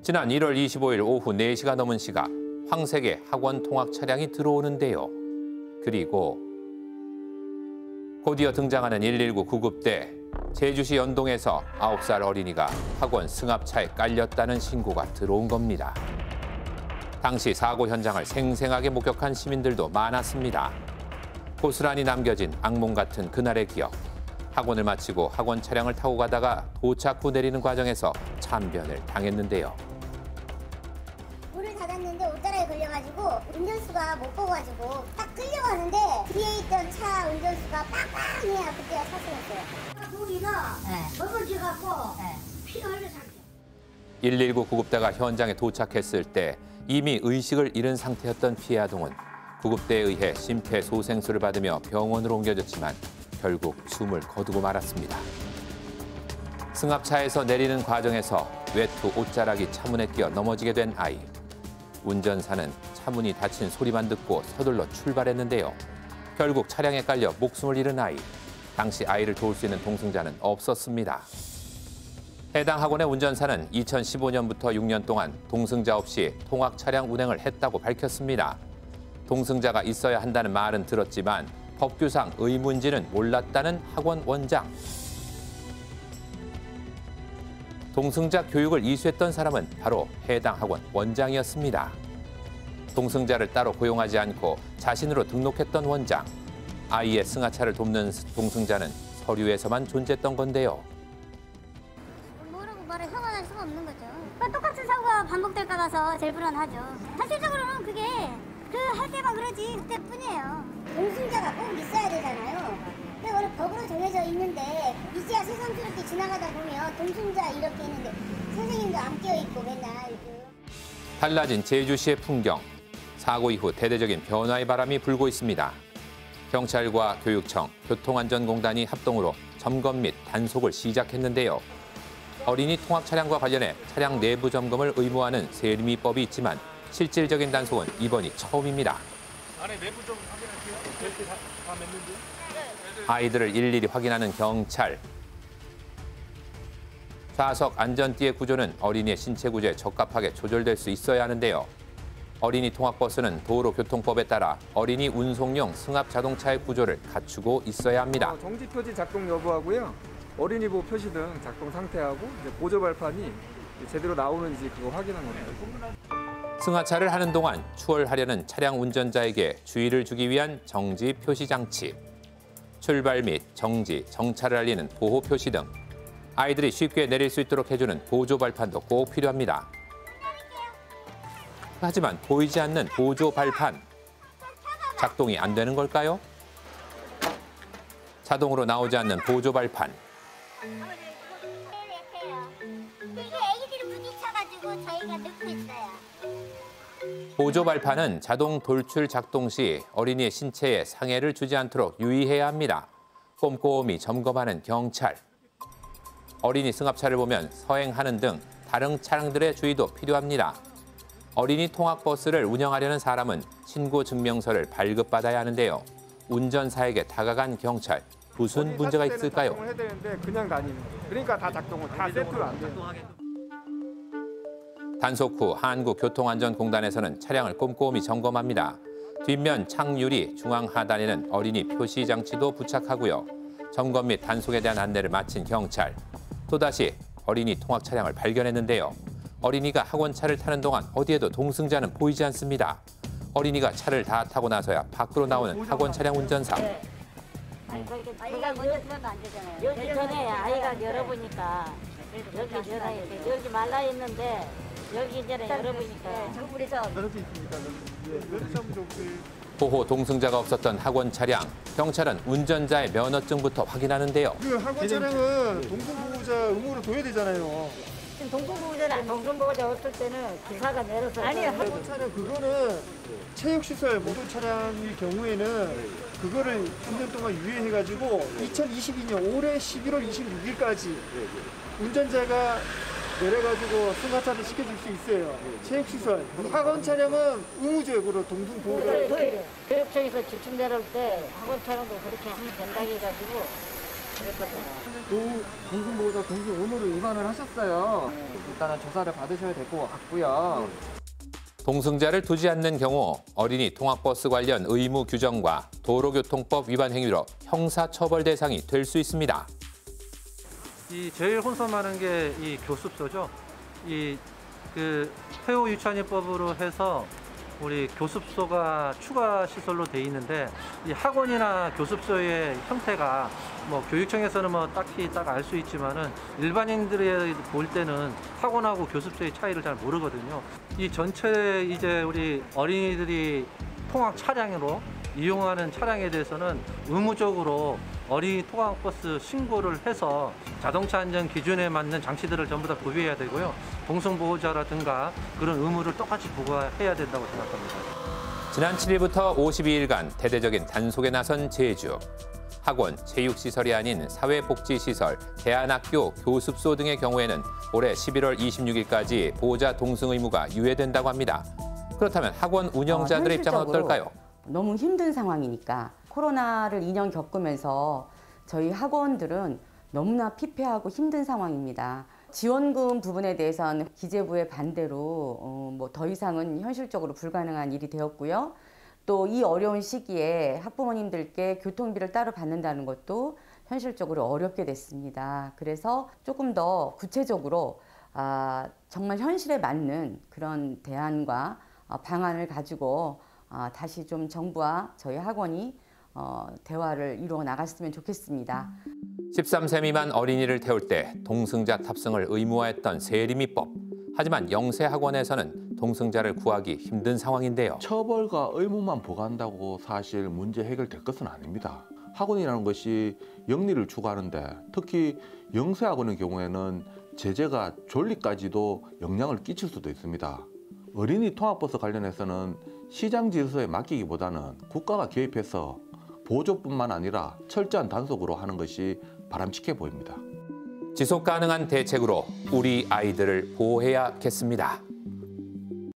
지난 1월 25일 오후 4시가 넘은 시각 황색의 학원 통학 차량이 들어오는데요. 그리고 곧이어 등장하는 119 구급대. 제주시 연동에서 9살 어린이가 학원 승합차에 깔렸다는 신고가 들어온 겁니다. 당시 사고 현장을 생생하게 목격한 시민들도 많았습니다. 고스란히 남겨진 악몽 같은 그날의 기억. 학원을 마치고 학원 차량을 타고 가다가 도착 후 내리는 과정에서 참변을 당했는데요. 문을 닫았는데 옷자락에 걸려가지고 운전수가 못 보고가지고 딱 끌려가는데 뒤에 있던 차 운전수가 빵빵해야 그때가 사고였어요. 거기가 넘어져갖고 피가 흘러 상태. 119 구급대가 현장에 도착했을 때 이미 의식을 잃은 상태였던 피해 아동은 구급대에 의해 심폐소생술을 받으며 병원으로 옮겨졌지만 결국 숨을 거두고 말았습니다. 승합차에서 내리는 과정에서 외투 옷자락이 차문에 끼어 넘어지게 된 아이. 운전사는 차문이 닫힌 소리만 듣고 서둘러 출발했는데요. 결국 차량에 깔려 목숨을 잃은 아이. 당시 아이를 도울 수 있는 동승자는 없었습니다. 해당 학원의 운전사는 2015년부터 6년 동안 동승자 없이 통학 차량 운행을 했다고 밝혔습니다. 동승자가 있어야 한다는 말은 들었지만 법규상 의무인지는 몰랐다는 학원 원장. 동승자 교육을 이수했던 사람은 바로 해당 학원 원장이었습니다. 동승자를 따로 고용하지 않고 자신으로 등록했던 원장. 아이의 승하차를 돕는 동승자는 서류에서만 존재했던 건데요. 뭐라고 말을 형언할 수가 없는 거죠. 똑같은 사고가 반복될까 봐서 제일 불안하죠. 사실적으로는 그게 할 때만 그러지 그때뿐이에요. 동승자가 꼭 있어야 되잖아요. 근데 원래 법으로 정해져 있는데 이제야 새삼스럽게 지나가다 보면 동승자 이렇게 있는데 선생님도 안 끼어있고 맨날. 달라진 제주시의 풍경. 사고 이후 대대적인 변화의 바람이 불고 있습니다. 경찰과 교육청, 교통안전공단이 합동으로 점검 및 단속을 시작했는데요. 어린이 통학 차량과 관련해 차량 내부 점검을 의무화하는 세림이법이 있지만 실질적인 단속은 이번이 처음입니다. 안에 내부 좀 확인할게요. 벨트 다 맸는지? 아이들을 일일이 확인하는 경찰. 좌석 안전띠의 구조는 어린이의 신체 구조에 적합하게 조절될 수 있어야 하는데요. 어린이 통학버스는 도로교통법에 따라 어린이 운송용 승합 자동차의 구조를 갖추고 있어야 합니다. 정지 표지 작동 여부하고요. 어린이 보호 표시 등 작동 상태하고 이제 보조 발판이 제대로 나오는지 그거 확인한 겁니다. 승하차를 하는 동안 추월하려는 차량 운전자에게 주의를 주기 위한 정지 표시 장치, 출발 및 정지, 정차를 알리는 보호 표시 등 아이들이 쉽게 내릴 수 있도록 해주는 보조 발판도 꼭 필요합니다. 하지만 보이지 않는 보조 발판, 작동이 안 되는 걸까요? 자동으로 나오지 않는 보조 발판. 이게 애기들이 부딪혀가지고 저희가 넣고 있어요. 보조 발판은 자동 돌출 작동 시 어린이의 신체에 상해를 주지 않도록 유의해야 합니다. 꼼꼼히 점검하는 경찰. 어린이 승합차를 보면 서행하는 등 다른 차량들의 주의도 필요합니다. 어린이 통학버스를 운영하려는 사람은 신고 증명서를 발급받아야 하는데요. 운전사에게 다가간 경찰. 무슨 문제가 있을까요? 해야 되는데 그냥 다니는 거예요. 그러니까 다 작동은 다 세트로 안 돼요. 단속 후 한국교통안전공단에서는 차량을 꼼꼼히 점검합니다. 뒷면 창유리 중앙 하단에는 어린이 표시 장치도 부착하고요. 점검 및 단속에 대한 안내를 마친 경찰. 또다시 어린이 통학 차량을 발견했는데요. 어린이가 학원차를 타는 동안 어디에도 동승자는 보이지 않습니다. 어린이가 차를 다 타고 나서야 밖으로 나오는 학원 차량 운전사. 아이가 먼저 들어가면 안 되잖아요. 여기 전에 아이가 열어보니까 여기 열어야 돼. 열지 말라 했는데 여기 이제 열어보니까 정부에서 그렇게 있습니까? 보호 동승자가 없었던 학원 차량. 경찰은 운전자의 면허증부터 확인하는데요. 그 학원 차량은 동승보호자 의무로 둬야 되잖아요. 지금 동승보호자 없을 때는 기사가 내려서 아니요. 학원 차량 그거는 체육시설 모든 차량일 경우에는 그거를 3년 동안 유예해가지고 2022년 올해 11월 26일까지 운전자가 내려가지고 승하차를 시켜줄 수 있어요. 체육시설. 학원 차량은 의무적으로 동승보호자. 교육청에서 지침 내려올 때 학원 차량도 그렇게 하면 된다고 해가지고 동승보호자 동승 의무를 위반을 하셨어요. 일단은 조사를 받으셔야 될 것 같고요. 동승자를 두지 않는 경우 어린이 통학버스 관련 의무 규정과 도로교통법 위반 행위로 형사처벌 대상이 될 수 있습니다. 이 제일 혼선하는 게 이 교습소죠. 폐호 유치원법으로 해서 우리 교습소가 추가 시설로 돼 있는데 이 학원이나 교습소의 형태가 뭐 교육청에서는 뭐 딱히 딱 알 수 있지만은 일반인들이 볼 때는 학원하고 교습소의 차이를 잘 모르거든요. 이 전체 이제 우리 어린이들이 통학 차량으로 이용하는 차량에 대해서는 의무적으로 어린이 통학버스 신고를 해서 자동차 안전 기준에 맞는 장치들을 전부 다 구비해야 되고요. 동승보호자라든가 그런 의무를 똑같이 부과해야 된다고 생각합니다. 지난 7일부터 52일간 대대적인 단속에 나선 제주. 학원, 체육시설이 아닌 사회복지시설, 대안학교, 교습소 등의 경우에는 올해 11월 26일까지 보호자 동승 의무가 유예된다고 합니다. 그렇다면 학원 운영자들의 입장은 어떨까요? 너무 힘든 상황이니까 코로나를 2년 겪으면서 저희 학원들은 너무나 피폐하고 힘든 상황입니다. 지원금 부분에 대해서는 기재부의 반대로 더 이상은 현실적으로 불가능한 일이 되었고요. 또 이 어려운 시기에 학부모님들께 교통비를 따로 받는다는 것도 현실적으로 어렵게 됐습니다. 그래서 조금 더 구체적으로 정말 현실에 맞는 그런 대안과 방안을 가지고 다시 좀 정부와 저희 학원이 대화를 이루어 나갔으면 좋겠습니다. 13세 미만 어린이를 태울 때 동승자 탑승을 의무화했던 세리미법. 하지만 영세 학원에서는 동승자를 구하기 힘든 상황인데요. 처벌과 의무만 부과한다고 사실 문제 해결될 것은 아닙니다. 학원이라는 것이 영리를 추구하는데 특히 영세 학원의 경우에는 제재가 졸리까지도 영향을 끼칠 수도 있습니다. 어린이 통학버스 관련해서는 시장 질서에 맡기기보다는 국가가 개입해서 보조뿐만 아니라 철저한 단속으로 하는 것이 바람직해 보입니다. 지속 가능한 대책으로 우리 아이들을 보호해야겠습니다.